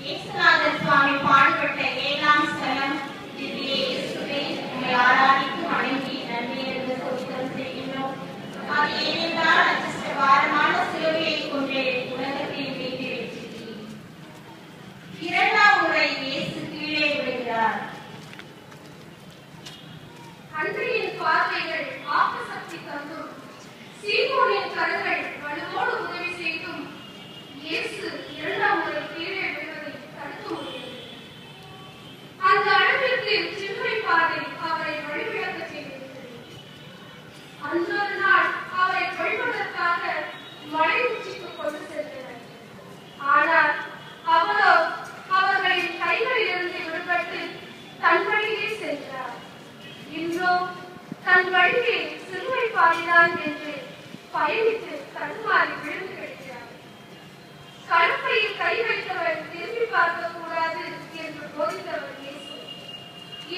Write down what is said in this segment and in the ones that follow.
இயேசுநாதர் சுவாமி பாடுபட்ட 7ஆம் ஸ்தலம் திவ்ய இயேசுவே, உம்மை ஆராதித்து வணங்கி நன்றியறிந்து ஸ்தோத்திரம் செய்கின்றோம். அது ஏனென்றால் பாரமான சிலுவையை கொண்டு உலகத்தை மீட்டு வெற்றி. 2ஆம் முறை இயேசு கீழே விழுகிறார். அன்றியின் பார்வைகள் ஆக்க சக்தி தந்தும் சீமோனின் கரங்கள் வலுவோடு உதவி செய்தும் இயேசு 2ஆம் முறை கீழே விழுவதை தடுக்க முடியவில்லை. அந்த அளவிற்கு சிலுவை பாதை அவரை வழிவிழக்க செய்திருக்கிறது. அன்றொரு நாள் அவரை வழிபடுவதற்காக மலை உச்சிக்கு கொண்டு சென்றனர். ஆனால் அவரோ அவர்களின் கைகளிலிருந்து விடுபட்டு தன் வழியே சென்றார். இன்றோ தன் வழியே சிலுவை பாதைதான் என்று பயணித்து தடுமாறி விழுந்து கிடக்கிறார். கலப்பையில் கை வைத்தவர் திரும்பி பார்க்க கூடாது என்று போதித்தவர் இயேசு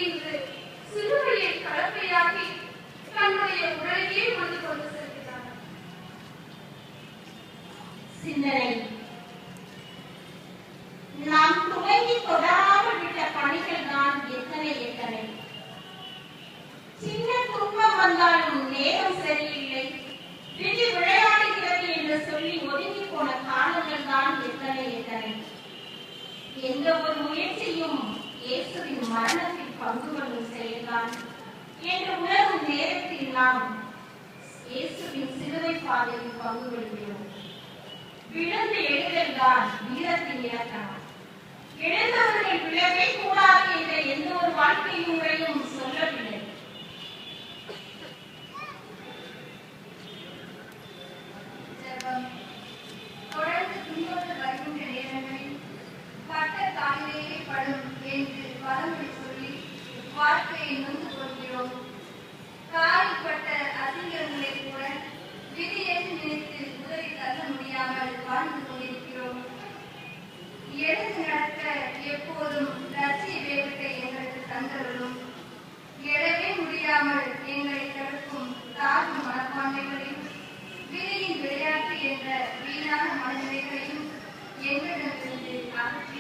இன்று சிலுவையை கலப்பையாக்கி தன்னுடைய உடலையே கொண்டு கொண்டு செல்கிறார். சிந்தனை: நாம் துவங்கி தொடராமல் விட்ட பணிகள் தான் எத்தனை எத்தனை. சின்ன துன்பம் வந்தாலும் நேரம் சரியில்லை, விதி விளையாடுகிறது என்று சொல்லி ஒதுங்கி போன காலங்கள் தான் எத்தனை எத்தனை. எந்த ஒரு முயற்சியும் இயேசுவின் மரணத்தில் பங்கு கொள்ளும் செயல்தான் என்று உணரும் நேரத்தில் நாம் இயேசுவின் சிலுவை பாதையில் பங்கு கொள்கிறோம். விழுந்து எழுதல் தான் வீரத்தின் இலக்கணம். எழுந்தவர்கள் விழவே கூடாது என்ற எந்த ஒரு வாழ்க்கை முறையும் சொல்லவில்லை. தொடர்ந்து துன்பங்கள் வருகின்ற நேரங்களில் பட்ட தாயிலேயே படும் என்று பழமொழி சொல்லி வாழ்க்கையை நொந்து கொள்கிறோம். காயப்பட்ட அசிங்கங்களை கூட விதி என்று நினைத்து உதவி தள்ள முடியாமல் வாழ்ந்து கொண்டிருக்கிறோம். எழுந்து நடக்க எப்போதும் லட்சிய வேகத்தை எங்களுக்கு தந்தவர்களும் எழவே முடியாமல் எங்களை தடுக்கும் தாழ்வு மனப்பான்மைகளையும் விதியின் விளையாட்டு என்ற வீணான மனநிலைகளையும் எங்களிடமிருந்து அகற்றி